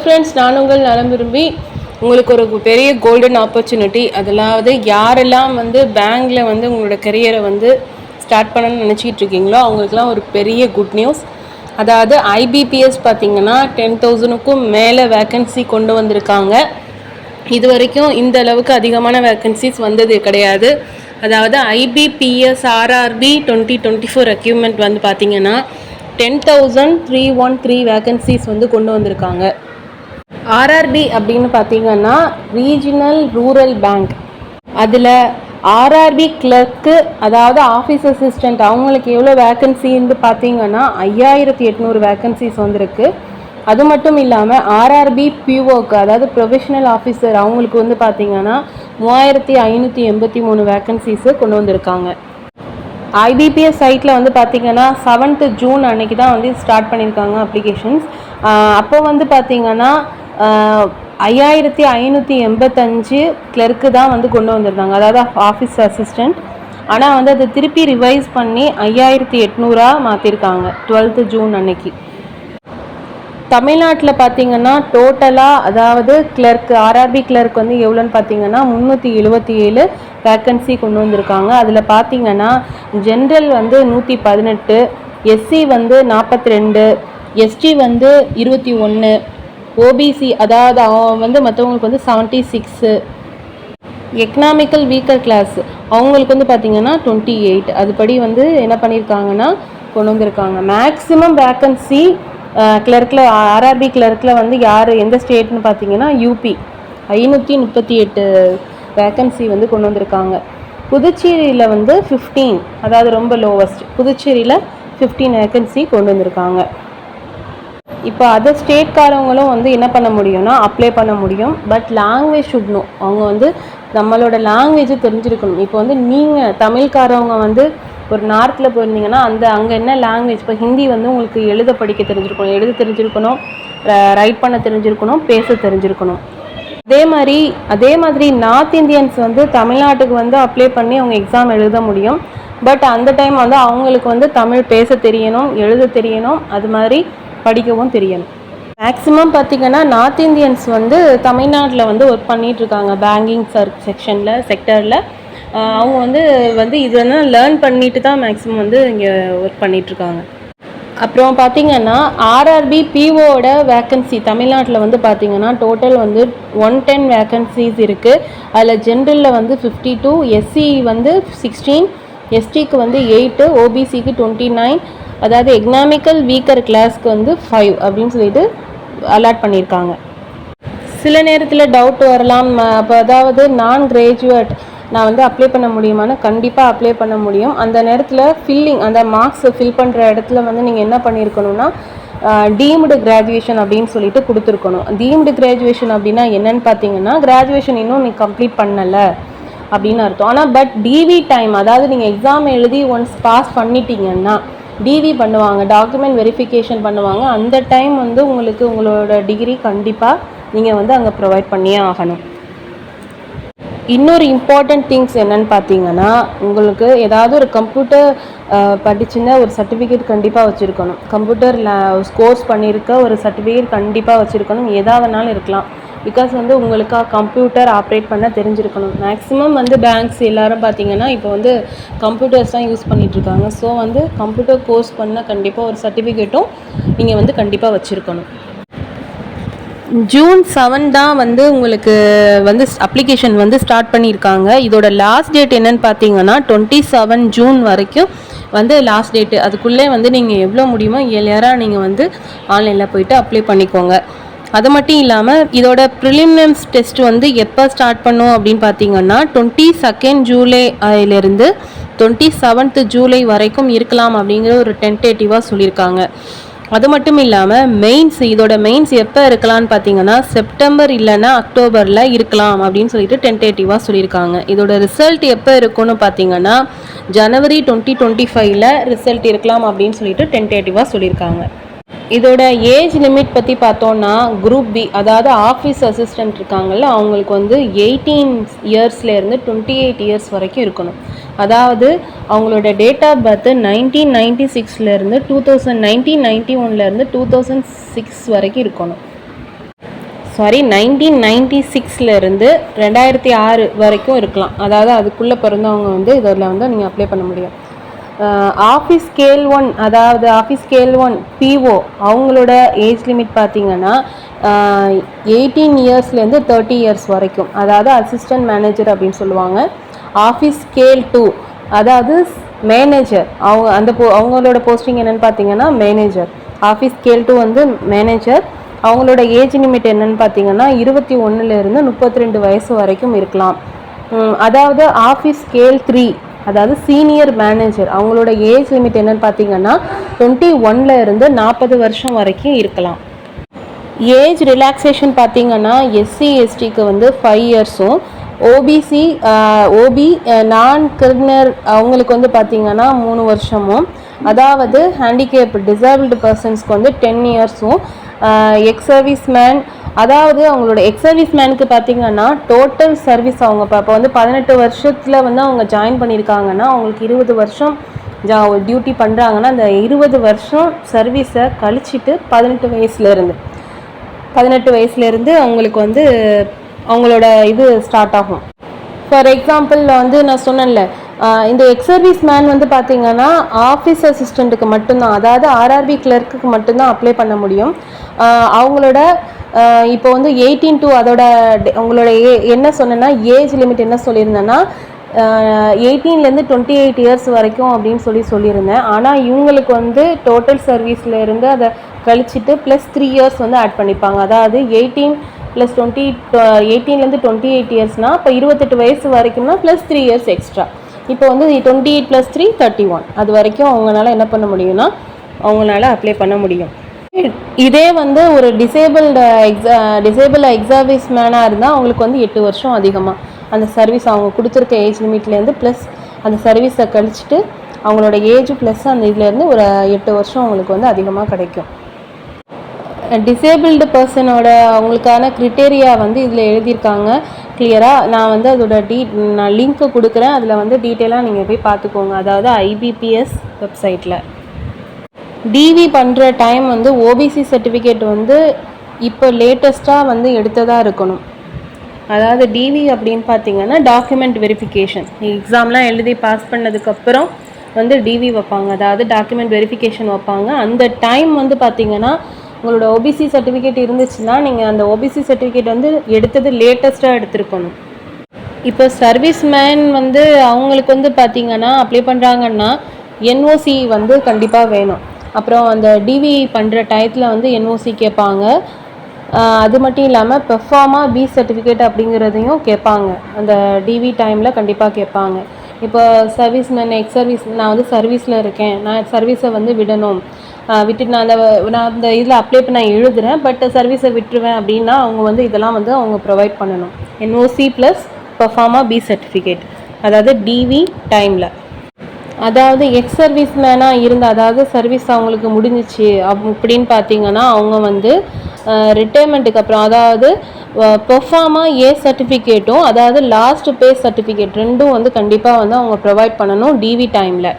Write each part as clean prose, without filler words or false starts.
Friends, நான் உங்கள் நலம் விரும்பி உங்களுக்கு ஒரு பெரிய கோல்டன் ஆப்பர்ச்சுனிட்டி. அதாவது யாரெல்லாம் பேங்க்கில் உங்களோட கெரியரை ஸ்டார்ட் பண்ணணும்னு நினச்சிக்கிட்டு இருக்கீங்களோ அவங்களுக்குலாம் ஒரு பெரிய குட் நியூஸ். அதாவது ஐபிபிஎஸ் பார்த்திங்கன்னா 10,000க்கும் மேலே வேக்கன்சி கொண்டு வந்திருக்காங்க. இது வரைக்கும் இந்த அளவுக்கு அதிகமான வேக்கன்சிஸ் வந்தது கிடையாது. அதாவது ஐபிபிஎஸ் ஆர்ஆர்பி 2024 ரெக்யூப்மெண்ட் பார்த்திங்கன்னா 10,313 வேக்கன்சிஸ் கொண்டு வந்திருக்காங்க. ஆர்ஆர்பி அப்படின்னு பார்த்தீங்கன்னா ரீஜினல் ரூரல் பேங்க். அதில் ஆர்ஆர்பி கிளர்க்கு, அதாவது ஆஃபீஸ் அசிஸ்டண்ட், அவங்களுக்கு எவ்வளோ வேக்கன்சின்னு பார்த்தீங்கன்னா 5,800 வேக்கன்சிஸ் வந்திருக்கு. அது மட்டும் இல்லாமல் ஆர்ஆர்பி பிஓக்கு, அதாவது ப்ரொஃபஷனல் ஆஃபீஸர், அவங்களுக்கு பார்த்தீங்கன்னா 3,583 வேக்கன்சிஸு கொண்டு வந்திருக்காங்க. ஐபிபிஎஸ் சைட்டில் பார்த்தீங்கன்னா 7th June அன்னைக்கு தான் ஸ்டார்ட் பண்ணியிருக்காங்க அப்ளிகேஷன்ஸ். அப்போ பார்த்தீங்கன்னா 5,585 கிளர்க்கு தான் கொண்டு வந்திருந்தாங்க, அதாவது ஆஃபீஸ் அசிஸ்டண்ட். ஆனால் அது திருப்பி ரிவைஸ் பண்ணி 5,800 மாற்றிருக்காங்க 12th June அன்னைக்கு. தமிழ்நாட்டில் பார்த்தீங்கன்னா டோட்டலாக, அதாவது கிளர்க்கு, ஆர்ஆர்பி கிளர்க் எவ்வளோன்னு பார்த்தீங்கன்னா 377 வேக்கன்சி கொண்டு வந்திருக்காங்க. அதில் பார்த்தீங்கன்னா ஜென்ரல் 118, எஸ்சி 42, எஸ்டி 21, ஓபிசி அதாவது மற்றவங்களுக்கு 76, எக்கனாமிக்கல் வீக்கர் கிளாஸ் அவங்களுக்கு பார்த்தீங்கன்னா 28. அதுபடி என்ன பண்ணியிருக்காங்கன்னா கொண்டு வந்திருக்காங்க. மேக்ஸிமம் வேக்கன்சி கிளர்க்கில், ஆர்ஆர்பி கிளர்க்கில் யார், எந்த ஸ்டேட்னு பார்த்தீங்கன்னா யூபி 538 வேக்கன்சி கொண்டு வந்திருக்காங்க. புதுச்சேரியில் 15, அதாவது ரொம்ப லோவஸ்ட், புதுச்சேரியில் 15 வேக்கன்சி கொண்டு வந்திருக்காங்க. இப்போ அதர் ஸ்டேட்காரவங்களும் என்ன பண்ண முடியும்னா அப்ளை பண்ண முடியும். பட் லாங்குவேஜ் ஷுட்னும், அவங்க நம்மளோட லாங்குவேஜை தெரிஞ்சிருக்கணும். இப்போ நீங்கள் தமிழ்காரவங்க ஒரு நார்த்தில் போயிருந்தீங்கன்னா அங்கே என்ன லாங்குவேஜ், இப்போ ஹிந்தி உங்களுக்கு எழுத படிக்க தெரிஞ்சிருக்கணும், எழுத தெரிஞ்சிருக்கணும், ரைட் பண்ண தெரிஞ்சிருக்கணும், பேச தெரிஞ்சிருக்கணும். அதே மாதிரி நார்த் இந்தியன்ஸ் தமிழ்நாட்டுக்கு அப்ளை பண்ணி அவங்க எக்ஸாம் எழுத முடியும். பட் அந்த டைம் அவங்களுக்கு தமிழ் பேச தெரியணும், எழுத தெரியணும், அது மாதிரி படிக்கவும் தெரியணும். மேக்ஸிமம் பார்த்திங்கன்னா நார்த் இந்தியன்ஸ் தமிழ்நாட்டில் ஒர்க் பண்ணிகிட்ருக்காங்க பேங்கிங் செக்டரில். அவங்க இதெல்லாம் லேர்ன் பண்ணிட்டு தான் மேக்ஸிமம் இங்கே ஒர்க் பண்ணிகிட்ருக்காங்க. அப்புறம் பார்த்திங்கன்னா ஆர்ஆர்பி பிஓட வேக்கன்சி தமிழ்நாட்டில் பார்த்திங்கன்னா டோட்டல் 110 வேக்கன்சிஸ் இருக்குது. அதில் ஜென்ரலில் 52, எஸ்சி 16, எஸ்டிக்கு 8, ஓபிசிக்கு 29, அதாவது எக்கனாமிக்கல் வீக்கர் கிளாஸ்க்கு 5 அப்படின்னு சொல்லிட்டு அலாட் பண்ணியிருக்காங்க. சில நேரத்தில் டவுட் வரலாம், அப்போ அதாவது நான் கிராஜுவேட் நான் அப்ளை பண்ண முடியுமான்னு. கண்டிப்பாக அப்ளை பண்ண முடியும். அந்த நேரத்தில் ஃபில்லிங், அந்த மார்க்ஸ் ஃபில் பண்ணுற இடத்துல நீங்கள் என்ன பண்ணியிருக்கணும்னா டீம்டு கிராஜுவேஷன் அப்படின்னு சொல்லிட்டு கொடுத்துருக்கணும். டீம்டு கிராஜுவேஷன் அப்படின்னா என்னன்னு பார்த்தீங்கன்னா கிராஜுவேஷன் இன்னும் நீங்கள் கம்ப்ளீட் பண்ணலை அப்படின்னு அர்த்தம். ஆனால் பட் டிவி டைம், அதாவது நீங்கள் எக்ஸாம் எழுதி ஒன்ஸ் பாஸ் பண்ணிட்டீங்கன்னா டிவி பண்ணுவாங்க, டாக்குமெண்ட் வெரிஃபிகேஷன் பண்ணுவாங்க. அந்த டைம் உங்களுக்கு உங்களோட டிகிரி கண்டிப்பாக நீங்கள் அங்கே ப்ரொவைட் பண்ணியே ஆகணும். இன்னொரு இம்பார்ட்டண்ட் திங்ஸ் என்னன்னு பார்த்தீங்கன்னா உங்களுக்கு ஏதாவது ஒரு கம்ப்யூட்டர் படிச்சுன்னா ஒரு சர்டிஃபிகேட் கண்டிப்பாக வச்சுருக்கணும். கம்ப்யூட்டர் கோர்ஸ் பண்ணியிருக்க ஒரு சர்டிஃபிகேட் கண்டிப்பாக வச்சுருக்கணும். எதாவதுனாலும் இருக்கலாம். பிகாஸ் உங்களுக்கு கம்ப்யூட்டர் ஆப்ரேட் பண்ண தெரிஞ்சிருக்கணும். மேக்ஸிமம் பேங்க்ஸ் எல்லோரும் பார்த்தீங்கன்னா இப்போ கம்ப்யூட்டர்ஸ் தான் யூஸ் பண்ணிகிட்ருக்காங்க. ஸோ கம்ப்யூட்டர் கோர்ஸ் பண்ண கண்டிப்பாக ஒரு சர்டிஃபிகேட்டும் நீங்கள் கண்டிப்பாக வச்சுருக்கணும். June 7 தான் உங்களுக்கு அப்ளிகேஷன் ஸ்டார்ட் பண்ணியிருக்காங்க. இதோட லாஸ்ட் டேட் என்னன்னு பார்த்தீங்கன்னா 27 June வரைக்கும் லாஸ்ட் டேட்டு. அதுக்குள்ளே நீங்கள் எவ்வளோ முடியுமோ ஏழையாராக நீங்கள் ஆன்லைனில் போயிட்டு அப்ளை பண்ணிக்கோங்க. அது மட்டும் இல்லாமல் இதோட ப்ரிலிமினரிஸ் டெஸ்ட் எப்போ ஸ்டார்ட் பண்ணும் அப்படின்னு பார்த்தீங்கன்னா 22 ஜூலைலேருந்து 27th July வரைக்கும் இருக்கலாம் அப்படிங்கிற ஒரு டென்டேட்டிவாக சொல்லியிருக்காங்க. அது மட்டும் இல்லாமல் மெயின்ஸ், இதோட மெயின்ஸ் எப்போ இருக்கலாம்னு பார்த்தீங்கன்னா செப்டம்பர் இல்லைன்னா அக்டோபரில் இருக்கலாம் அப்படின்னு சொல்லிட்டு டென்டேட்டிவாக சொல்லியிருக்காங்க. இதோட ரிசல்ட் எப்போ இருக்குன்னு பார்த்தீங்கன்னா January 2025 ரிசல்ட் இருக்கலாம் அப்படின்னு சொல்லிட்டு டென்டேட்டிவாக சொல்லியிருக்காங்க. இதோட ஏஜ் லிமிட் பற்றி பார்த்தோன்னா குரூப் பி, அதாவது ஆஃபீஸ் அசிஸ்டண்ட் இருக்காங்கல்ல, அவங்களுக்கு 18 இயர்ஸ்லேருந்து 28 இயர்ஸ் வரைக்கும் இருக்கணும். அதாவது அவங்களோட டேட் ஆஃப் பர்த் 1996லேருந்து 1991லேருந்து 2006 வரைக்கும் இருக்கணும். 1996 2006 வரைக்கும் இருக்கலாம். அதாவது அதுக்குள்ளே பிறந்தவங்க வந்து இதில் வந்து நீங்கள் அப்ளை பண்ண முடியும். ஆஃபீஸ் ஸ்கேல் 1, அதாவது ஆஃபீஸ் ஸ்கேல் 1 பிஓ அவங்களோட ஏஜ் லிமிட் பார்த்தீங்கன்னா 18 இயர்ஸ்லேருந்து 30 இயர்ஸ் வரைக்கும், அதாவது அசிஸ்டன்ட் மேனேஜர் அப்படின்னு சொல்லுவாங்க. ஆஃபீஸ் ஸ்கேல் 2 அதாவது மேனேஜர், அவங்களோட போஸ்டிங் என்னென்னு பார்த்தீங்கன்னா மேனேஜர். ஆஃபீஸ் ஸ்கேல் 2 வந்து மேனேஜர். அவங்களோட ஏஜ் லிமிட் என்னன்னு பார்த்தீங்கன்னா 21லேருந்து 32 வயசு வரைக்கும் இருக்கலாம். அதாவது ஆஃபீஸ் ஸ்கேல் 3 அதாவது சீனியர் மேனேஜர், அவங்களோட ஏஜ் லிமிட் என்னன்னு பார்த்தீங்கன்னா 21லேருந்து 40 வருஷம் வரைக்கும் இருக்கலாம். ஏஜ் ரிலாக்ஸேஷன் பார்த்தீங்கன்னா எஸ்சி எஸ்டிக்கு வந்து 5 இயர்ஸும், ஓபி நான் கிரிமினல் அவங்களுக்கு வந்து பார்த்தீங்கன்னா 3 வருஷமும், அதாவது ஹேண்டிகேப் டிசேபிள்டு பர்சன்ஸ்க்கு வந்து 10 இயர்ஸும், எக்ஸ் சர்வீஸ் மேன் அதாவது அவங்களோட எக்ஸ் சர்வீஸ் மேனுக்கு பார்த்தீங்கன்னா டோட்டல் சர்வீஸ் அவங்க இப்போ வந்து 18 வருஷத்தில் வந்து அவங்க ஜாயின் பண்ணியிருக்காங்கன்னா அவங்களுக்கு 20 வருஷம் டியூட்டி பண்ணுறாங்கன்னா அந்த 20 வருஷம் சர்வீஸை கழிச்சிட்டு 18 வயசுலேருந்து அவங்களுக்கு வந்து அவங்களோட இது ஸ்டார்ட் ஆகும். ஃபார் எக்ஸாம்பிள் வந்து நான் சொன்னேன்ல, இந்த எக்ஸ் சர்வீஸ் மேன் வந்து பார்த்தீங்கன்னா ஆஃபீஸ் அசிஸ்டண்ட்டுக்கு மட்டும்தான், அதாவது ஆர்ஆர்பி கிளர்க்குக்கு மட்டும்தான் அப்ளை பண்ண முடியும். அவங்களோட இப்போ வந்து 18 to அதோட அவங்களோட என்ன சொன்னேன்னா ஏஜ் லிமிட் என்ன சொல்லியிருந்தேன்னா 18லேருந்து 28 இயர்ஸ் வரைக்கும் அப்படின்னு சொல்லியிருந்தேன். ஆனால் இவங்களுக்கு வந்து டோட்டல் சர்வீஸ்லேருந்து அதை கழிச்சிட்டு ப்ளஸ் 3 இயர்ஸ் வந்து ஆட் பண்ணிப்பாங்க. அதாவது 18 + 20 18லேருந்து 28 இயர்ஸ்னால் இப்போ 28 வயசு வரைக்கும்னா ப்ளஸ் 3 இயர்ஸ் எக்ஸ்ட்ரா. இப்போ வந்து 28 + 3 31, அது வரைக்கும் அவங்களால என்ன பண்ண முடியும்னா அவங்களால அப்ளை பண்ண முடியும். இதே வந்து ஒரு டிசேபிள் எக்ஸர்வீஸ் மேனாக இருந்தால் அவங்களுக்கு வந்து 8 வருஷம் அதிகமாக அந்த சர்வீஸ் அவங்க கொடுத்துருக்க ஏஜ் லிமிட்லேருந்து ப்ளஸ் அந்த சர்வீஸை கழிச்சிட்டு அவங்களோட ஏஜ் ப்ளஸ் அந்த இதுலேருந்து ஒரு 8 வருஷம் அவங்களுக்கு வந்து அதிகமாக கிடைக்கும். டிசேபிள்டு பர்சனோட அவங்களுக்கான க்ரிட்டேரியா வந்து இதில் எழுதியிருக்காங்க கிளியராக. நான் வந்து அதோட நான் லிங்க்கு கொடுக்குறேன், அதில் வந்து டீட்டெயிலாக நீங்கள் போய் பார்த்துக்கோங்க. அதாவது ஐபிபிஎஸ் வெப்சைட்டில் டிவி பண்ணுற டைம் வந்து ஓபிசி சர்டிஃபிகேட் வந்து இப்போ லேட்டஸ்ட்டாக வந்து எடுத்ததாக இருக்கணும். அதாவது டிவி அப்படின்னு பார்த்தீங்கன்னா டாக்குமெண்ட் வெரிஃபிகேஷன், எக்ஸாம்லாம் எழுதி பாஸ் பண்ணதுக்கப்புறம் வந்து டிவி வைப்பாங்க, அதாவது டாக்குமெண்ட் வெரிஃபிகேஷன் வைப்பாங்க. அந்த டைம் வந்து பார்த்தீங்கன்னா உங்களோட ஓபிசி சர்டிஃபிகேட் இருந்துச்சுன்னா நீங்கள் அந்த ஓபிசி சர்டிஃபிகேட் வந்து எடுத்தது லேட்டஸ்ட்டாக எடுத்துருக்கணும். இப்போ சர்வீஸ் மேன் வந்து அவங்களுக்கு வந்து பார்த்தீங்கன்னா அப்ளை பண்ணுறாங்கன்னா என்ஓசி வந்து கண்டிப்பாக வேணும். அப்புறம் அந்த டிவி பண்ணுற டயத்தில் வந்து என்ஓசி கேட்பாங்க. அது மட்டும் இல்லாமல் பெர்ஃபார்மாக பி சர்டிஃபிகேட் அப்படிங்கிறதையும் கேட்பாங்க, அந்த டிவி டைமில் கண்டிப்பாக கேட்பாங்க. இப்போ சர்வீஸ் மேன் எக்ஸ் சர்வீஸ் நான் வந்து சர்வீஸில் இருக்கேன், நான் சர்வீஸை வந்து விடணும், விட்டுட்டு நான் அந்த இதில் அப்ளை பண்ண நான் எழுதுகிறேன், பட் சர்வீஸை விட்டுருவேன் அப்படின்னா அவங்க வந்து இதெல்லாம் வந்து அவங்க ப்ரொவைட் பண்ணணும். என்ஓசி ப்ளஸ் பெர்ஃபார்மாக பி சர்டிஃபிகேட், அதாவது டிவி டைமில். அதாவது எக்ஸ் சர்வீஸ் மேனாக இருந்தால், அதாவது சர்வீஸ் அவங்களுக்கு முடிஞ்சிச்சு அப்படின்னு பார்த்தீங்கன்னா அவங்க வந்து ரிட்டைர்மெண்ட்டுக்கு அப்புறம் அதாவது பெர்ஃபார்மாக ஏ சர்டிஃபிகேட்டும் அதாவது லாஸ்ட் பே சர்டிஃபிகேட் ரெண்டும் வந்து கண்டிப்பாக வந்து அவங்க ப்ரொவைட் பண்ணணும் டிவி டைமில்.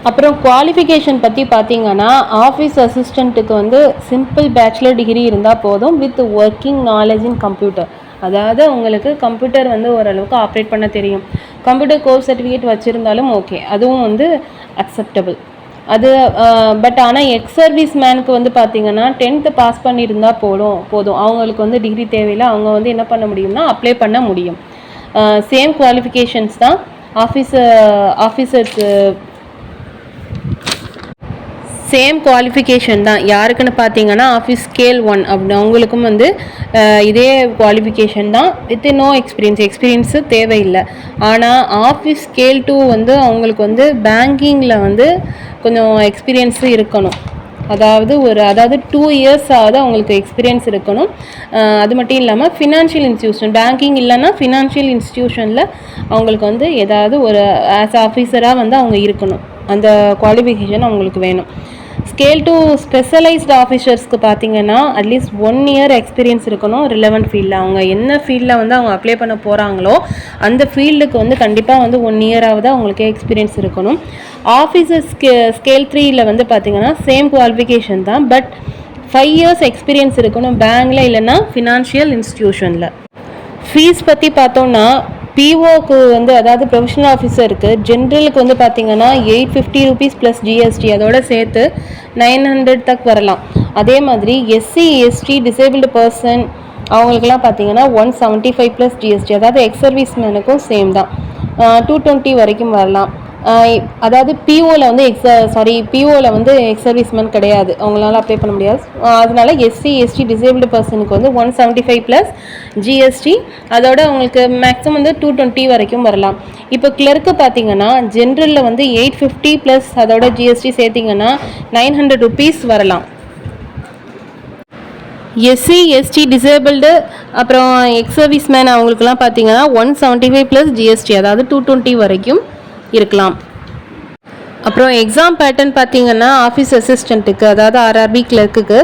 அப்புறம் குவாலிஃபிகேஷன் பற்றி பார்த்தீங்கன்னா ஆஃபீஸ் அசிஸ்டண்ட்டுக்கு வந்து சிம்பிள் பேச்சுலர் டிகிரி இருந்தால் போதும் with working knowledge in computer. அதாவது உங்களுக்கு கம்ப்யூட்டர் வந்து ஓரளவுக்கு ஆப்ரேட் பண்ண தெரியும். கம்ப்யூட்டர் கோர்ஸ் சர்டிஃபிகேட் வச்சுருந்தாலும் ஓகே, அதுவும் வந்து அக்செப்டபிள் அது. பட் ஆனால் எக்ஸ் சர்வீஸ் மேனுக்கு வந்து பார்த்தீங்கன்னா 10th பாஸ் பண்ணியிருந்தால் போதும், அவங்களுக்கு வந்து டிகிரி தேவையில்லை, அவங்க வந்து என்ன பண்ண முடியும்னா அப்ளை பண்ண முடியும். சேம் குவாலிஃபிகேஷன்ஸ் தான் ஆஃபீஸர்ஸு சேம் குவாலிஃபிகேஷன் தான். யாருக்குன்னு பார்த்தீங்கன்னா ஆஃபீஸ் ஸ்கேல் 1 அப்படி அவங்களுக்கும் வந்து இதே குவாலிஃபிகேஷன் தான் வித் நோ எக்ஸ்பீரியன்ஸு தேவையில்லை. ஆனால் ஆஃபீஸ் ஸ்கேல் 2 வந்து அவங்களுக்கு வந்து பேங்கிங்கில் வந்து கொஞ்சம் எக்ஸ்பீரியன்ஸு இருக்கணும். அதாவது 2 இயர்ஸ் ஆகுது அவங்களுக்கு எக்ஸ்பீரியன்ஸ் இருக்கணும். அது மட்டும் இல்லாமல் ஃபினான்ஷியல் இன்ஸ்டியூஷன், பேங்கிங் இல்லைன்னா ஃபினான்ஷியல் இன்ஸ்டியூஷனில் அவங்களுக்கு வந்து ஏதாவது ஒரு ஆஸ் ஆஃபீஸராக வந்து அவங்க இருக்கணும். அந்த குவாலிஃபிகேஷன் அவங்களுக்கு வேணும். ஸ்கேல் 2 ஸ்பெஷலைஸ்டு ஆஃபீஸர்ஸ்க்கு பார்த்தீங்கன்னா அட்லீஸ்ட் 1 இயர் எக்ஸ்பீரியன்ஸ் இருக்கணும் ரிலவெண்ட் ஃபீல்டில். அவங்க என்ன ஃபீல்டில் வந்து அவங்க அப்ளை பண்ண போகிறாங்களோ அந்த ஃபீல்டுக்கு வந்து கண்டிப்பாக வந்து 1 இயராவது அவங்களுக்கு எக்ஸ்பீரியன்ஸ் இருக்கணும். ஆஃபீஸர் ஸ்கேல் 3யில் வந்து பார்த்தீங்கன்னா சேம் குவாலிஃபிகேஷன் தான், பட் 5 years எக்ஸ்பீரியன்ஸ் இருக்கணும் பேங்க்கில் இல்லைன்னா ஃபினான்ஷியல் இன்ஸ்டிடியூஷனில். ஃபீஸ் பற்றி பார்த்தோன்னா பிஓக்கு வந்து அதாவது ப்ரொஃபஷனல் ஆஃபீஸருக்கு ஜென்ரலுக்கு வந்து பார்த்திங்கன்னா 850 rupees ப்ளஸ் ஜிஎஸ்டி அதோட சேர்த்து 900 தக் வரலாம். அதே மாதிரி எஸ்சி எஸ்டி டிசேபிள்டு பர்சன் அவங்களுக்குலாம் பார்த்தீங்கன்னா 175 ப்ளஸ் ஜிஎஸ்டி அதாவது எக்ஸ் சர்வீஸ் மேனுக்கும் சேம் தான் 220 வரைக்கும் வரலாம். அதாவது பிஓவில் வந்து பிஓவில் வந்து எக்ஸ் சர்வீஸ்மேன் கிடையாது, அவங்களால அப்ளை பண்ண முடியாது. அதனால எஸ்சி எஸ்டி டிசேபிள்டு பர்சனுக்கு வந்து 175 ப்ளஸ் ஜிஎஸ்டி அதோட உங்களுக்கு மேக்ஸிமம் வந்து 220 வரைக்கும் வரலாம். இப்போ கிளர்க்கு பார்த்தீங்கன்னா ஜென்ரலில் வந்து 850 ப்ளஸ் அதோட ஜிஎஸ்டி சேர்த்திங்கன்னா 900 rupees வரலாம். எஸ்சி எஸ்டி டிசேபிள்டு அப்புறம் எக்ஸ் சர்வீஸ் மேன் அவங்களுக்குலாம் பார்த்தீங்கன்னா 175 ப்ளஸ் ஜிஎஸ்டி அதாவது 220 வரைக்கும் இருக்கலாம். அப்புறம் எக்ஸாம் பேட்டர்ன் பார்த்தீங்கன்னா ஆஃபீஸ் அசிஸ்டண்ட்டுக்கு அதாவது ஆர்ஆர்பி கிளர்க்குக்கு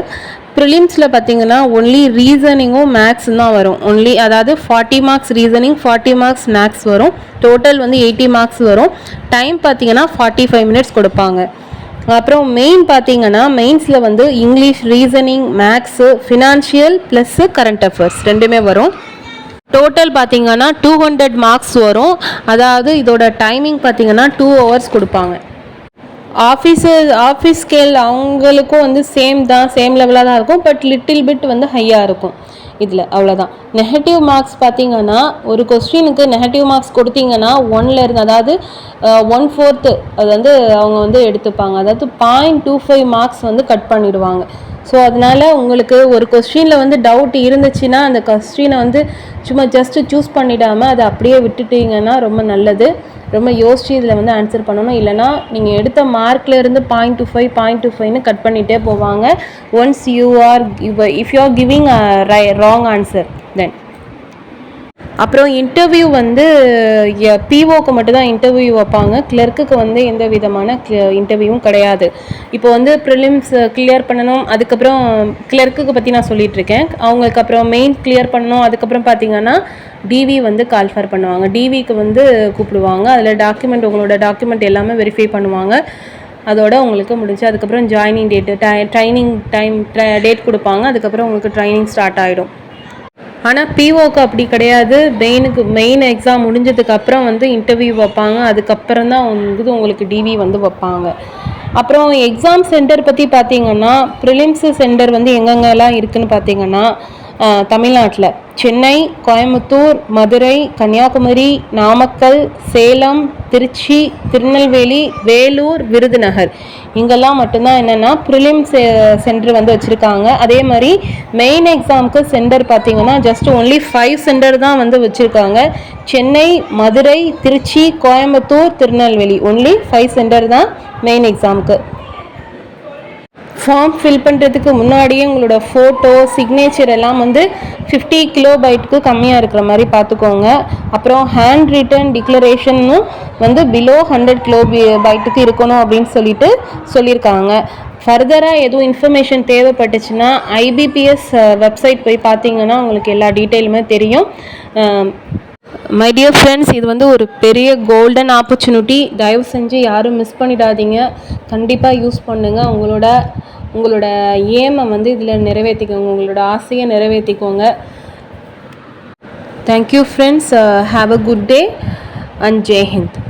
ப்ரிலிம்ஸில் பார்த்தீங்கன்னா ஒன்லி ரீசனிங்கும் மேக்ஸும் தான் வரும். அதாவது 40 மார்க்ஸ் ரீசனிங் 40 மார்க்ஸ் மேக்ஸ் வரும். டோட்டல் வந்து 80 மார்க்ஸ் வரும். டைம் பார்த்தீங்கன்னா 45 minutes கொடுப்பாங்க. அப்புறம் மெயின் பார்த்தீங்கன்னா மெயின்ஸில் வந்து English reasoning maths financial plus current affairs ரெண்டுமே வரும். டோட்டல் பார்த்தீங்கன்னா 200 மார்க்ஸ் வரும். அதாவது இதோட டைமிங் பார்த்தீங்கன்னா 2 hours கொடுப்பாங்க. ஆஃபீஸ் ஸ்கேல் அவங்களுக்கும் வந்து சேம் லெவலாக தான் இருக்கும். பட் லிட்டில் பிட் வந்து ஹையாக இருக்கும் இதில், அவ்வளோதான். நெகட்டிவ் மார்க்ஸ் பார்த்தீங்கன்னா ஒரு கொஸ்டினுக்கு நெகட்டிவ் மார்க்ஸ் கொடுத்தீங்கன்னா 1 அதாவது 1/4 அது வந்து அவங்க வந்து எடுத்துப்பாங்க. அதாவது 0.25 மார்க்ஸ் வந்து கட் பண்ணிடுவாங்க. ஸோ அதனால் உங்களுக்கு ஒரு கொஸ்டினில் வந்து டவுட் இருந்துச்சுன்னா அந்த கொஸ்டினை வந்து சும்மா ஜஸ்ட்டு சூஸ் பண்ணிடாமல் அதை அப்படியே விட்டுட்டிங்கன்னா ரொம்ப நல்லது. ரொம்ப யோசிச்சு இதில் வந்து ஆன்சர் பண்ணணும். இல்லைனா நீங்கள் எடுத்த மார்க்லேருந்து 0.25 கட் பண்ணிகிட்டே போவாங்க. Once if you are giving wrong answer then. அப்புறம் இன்டர்வியூ வந்து பிஓக்கு மட்டும்தான் இன்டர்வியூ வைப்பாங்க. கிளர்க்குக்கு வந்து எந்த விதமான இன்டர்வியூவும் கிடையாது. இப்போ வந்து ப்ரிலிம்ஸ் கிளியர் பண்ணணும், அதுக்கப்புறம் கிளர்க்குக்கு பற்றி நான் சொல்லிகிட்ருக்கேன். அவங்களுக்கு அப்புறம் மெயின் கிளியர் பண்ணணும், அதுக்கப்புறம் பார்த்திங்கன்னா டிவி வந்து கால்ஃபர் பண்ணுவாங்க. டிவிக்கு வந்து கூப்பிடுவாங்க. அதில் உங்களோட டாக்குமெண்ட் எல்லாமே வெரிஃபை பண்ணுவாங்க. அதோட உங்களுக்கு முடிஞ்சு அதுக்கப்புறம் ஜாயினிங் டேட்டு ட்ரைனிங் டேட் கொடுப்பாங்க. அதுக்கப்புறம் உங்களுக்கு ட்ரைனிங் ஸ்டார்ட் ஆகிடும். ஆனால் பிஓக்கு அப்படி கிடையாது. மெயின் எக்ஸாம் முடிஞ்சதுக்கப்புறம் வந்து இன்டர்வியூ வைப்பாங்க. அதுக்கப்புறம் தான் உங்களுக்கு டிவி வந்து வைப்பாங்க. அப்புறம் எக்ஸாம் சென்டர் பற்றி பார்த்திங்கன்னா ப்ரிலிம்ஸு சென்டர் வந்து எங்கெங்கெல்லாம் இருக்குதுன்னு பார்த்திங்கன்னா தமிழ்நாட்டில் சென்னை, கோயம்புத்தூர், மதுரை, கன்னியாகுமரி, நாமக்கல், சேலம், திருச்சி, திருநெல்வேலி, வேலூர், விருதுநகர் இங்கெல்லாம் மட்டும்தான் என்னென்னா ப்ரிலிம்ஸ் சென்டர் வந்து வச்சுருக்காங்க. அதே மாதிரி மெயின் எக்ஸாமுக்கு சென்டர் பார்த்திங்கன்னா ஜஸ்ட் ஒன்லி 5 சென்டர் தான் வந்து வச்சுருக்காங்க. சென்னை, மதுரை, திருச்சி, கோயம்புத்தூர், திருநெல்வேலி ஒன்லி 5 சென்டர் தான் மெயின் எக்ஸாமுக்கு. ஃபார்ம் ஃபில் பண்ணுறதுக்கு முன்னாடியே உங்களோட ஃபோட்டோ சிக்னேச்சர் எல்லாம் வந்து 50 கிலோபைட்டுக்கு கம்மியாக இருக்கிற மாதிரி பார்த்துக்கோங்க. அப்புறம் ஹேண்ட் ரிட்டன் டிக்ளரேஷனும் வந்து பிலோ 100 கிலோபைட்டுக்கு இருக்கணும் அப்படின்னு சொல்லியிருக்காங்க. ஃபர்தராக எதுவும் இன்ஃபர்மேஷன் தேவைப்பட்டுச்சுன்னா ஐபிபிஎஸ் வெப்சைட் போய் பார்த்தீங்கன்னா உங்களுக்கு எல்லா டீட்டெயிலுமே தெரியும். மை டியர் ஃப்ரெண்ட்ஸ், இது வந்து ஒரு பெரிய கோல்டன் ஆப்பர்ச்சுனிட்டி. தயவு செஞ்சு யாரும் மிஸ் பண்ணிடாதீங்க. கண்டிப்பாக யூஸ் பண்ணுங்கள். உங்களோட ஏமை வந்து இதில் நிறைவேற்றிக்கோங்க. உங்களோட ஆசையை நிறைவேற்றிக்கோங்க. Thank you friends. Have a good day and ஜெய் ஹிந்த்.